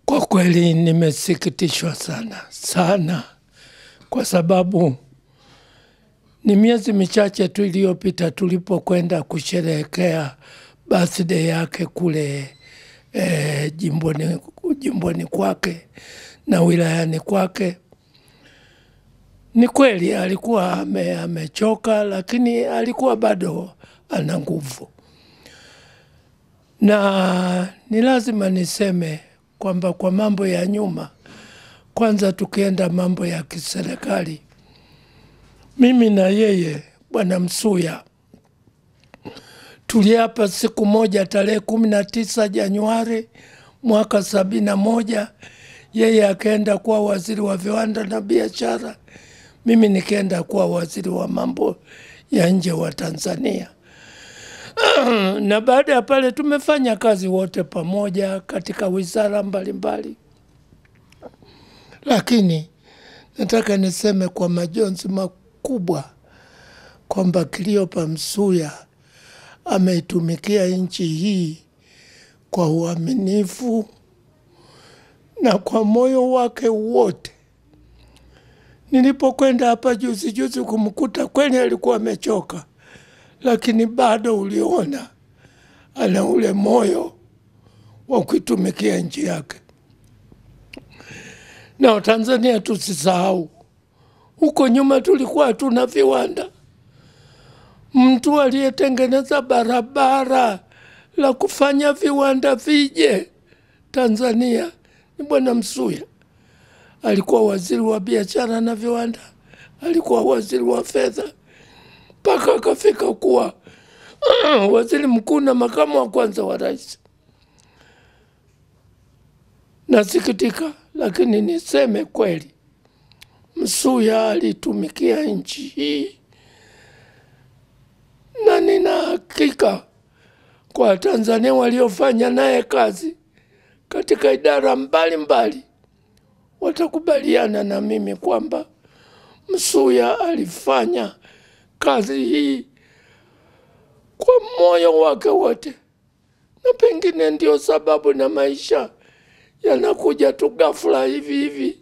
Kwa kweli nimesikitishwa sana kwa sababu ni miezi michache tu iliyopita tulipokwenda kusherehekea birthday yake kule jimboni kwake na wilayani kwake. Ni kweli alikuwa amechoka, lakini alikuwa bado ana nguvu. Na ni lazima niseme kwamba kwa mambo ya nyuma, kwanza tukienda mambo ya kiserikali, mimi na yeye Bwana Msuya tuliapa siku moja tarehe 19 Januari mwaka 71, yeye akaenda kuwa waziri wa viwanda na biashara, mimi nikaenda kuwa waziri wa mambo ya nje wa Tanzania. Na baada ya pale tumefanya kazi wote pamoja katika wizara mbalimbali. Lakini nataka niseme kwa majonzi makubwa kwamba Cleopa Msuya ameitumikia nchi hii kwa uaminifu na kwa moyo wake wote. Nilipokwenda hapa juzi kumkuta, kweli alikuwa amechoka, lakini bado uliona ana ule moyo wa kuitumikia nchi yake. Na Tanzania tusisahau, huko nyuma tulikuwa tuna viwanda. Mtu aliyetengeneza barabara la kufanya viwanda vije Tanzania ni Bwana Msuya. Alikuwa waziri wa biashara na viwanda, alikuwa waziri wa fedha, mpaka akafika kuwa waziri mkuu na makamu wa kwanza wa rais. Nasikitika, lakini niseme kweli, Msuya alitumikia nchi hii, na nina hakika kwa Tanzania waliofanya naye kazi katika idara mbalimbali watakubaliana na mimi kwamba Msuya alifanya kazi hii kwa moyo wake wote. Na pengine ndio sababu na maisha yanakuja tu ghafla hivi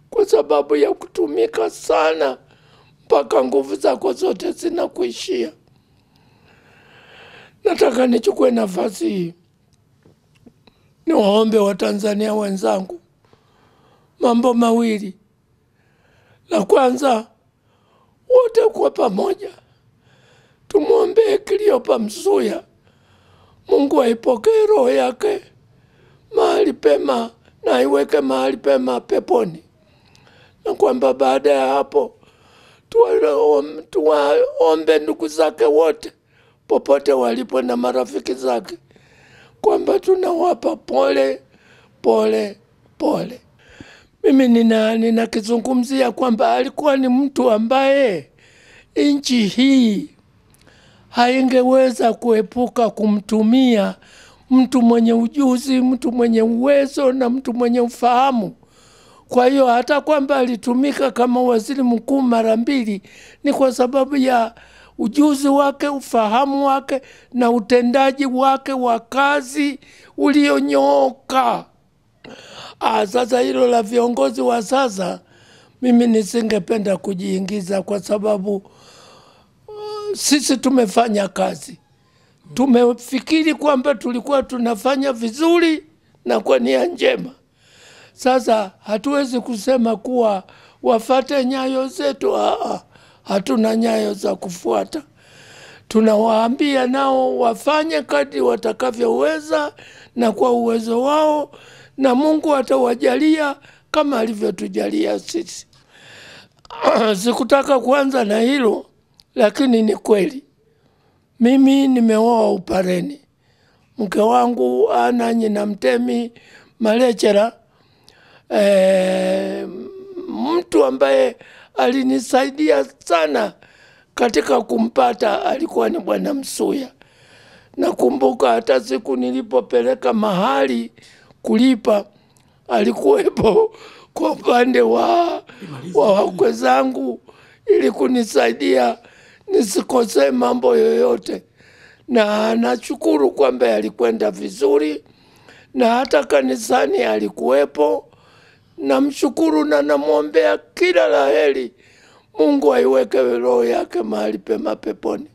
kwa sababu ya kutumika sana mpaka nguvu zako zote zinakuishia. Nataka nichukue nafasi hii niwaombe Watanzania wenzangu mambo mawili. La kwanza, wote kwa pamoja tumuombe Cleopa Msuya, Mungu aipokee roho yake mahali pema na aiweke mahali pema peponi. Na kwamba baada ya hapo tuwaombe ndugu zake wote popote walipo na marafiki zake kwamba tunawapa pole. Mimi ninakizungumzia kwamba alikuwa ni mtu ambaye nchi hii haingeweza kuepuka kumtumia mtu mwenye ujuzi, mtu mwenye uwezo na mtu mwenye ufahamu. Kwa hiyo hata kwamba alitumika kama waziri mkuu mara mbili ni kwa sababu ya ujuzi wake, ufahamu wake na utendaji wake wa kazi ulionyooka. Sasa hilo la viongozi wa sasa mimi nisingependa kujiingiza kwa sababu sisi tumefanya kazi. Tumefikiri kwamba tulikuwa tunafanya vizuri na kwa nia njema. Sasa hatuwezi kusema kuwa wafate nyayo zetu. Hatuna nyayo za kufuata. Tunawaambia nao wafanye kadri watakavyoweza na kwa uwezo wao, na Mungu atawajalia kama alivyotujalia sisi. Sikutaka kuanza na hilo, lakini ni kweli. Mimi nimeoa Upareni. Mke wangu Ana Nyina Mtemi Malechera, mtu ambaye alinisaidia sana katika kumpata alikuwa ni Bwana Msuya. Nakumbuka hata siku nilipopeleka mahali kulipa, alikuwepo kwa upande wa wakwe zangu ili kunisaidia nisikose mambo yoyote. Na nashukuru kwamba alikwenda vizuri na hata kanisani alikuwepo. Namshukuru na namwombea kila laheri. Mungu aiweke roho yake mahali pema peponi.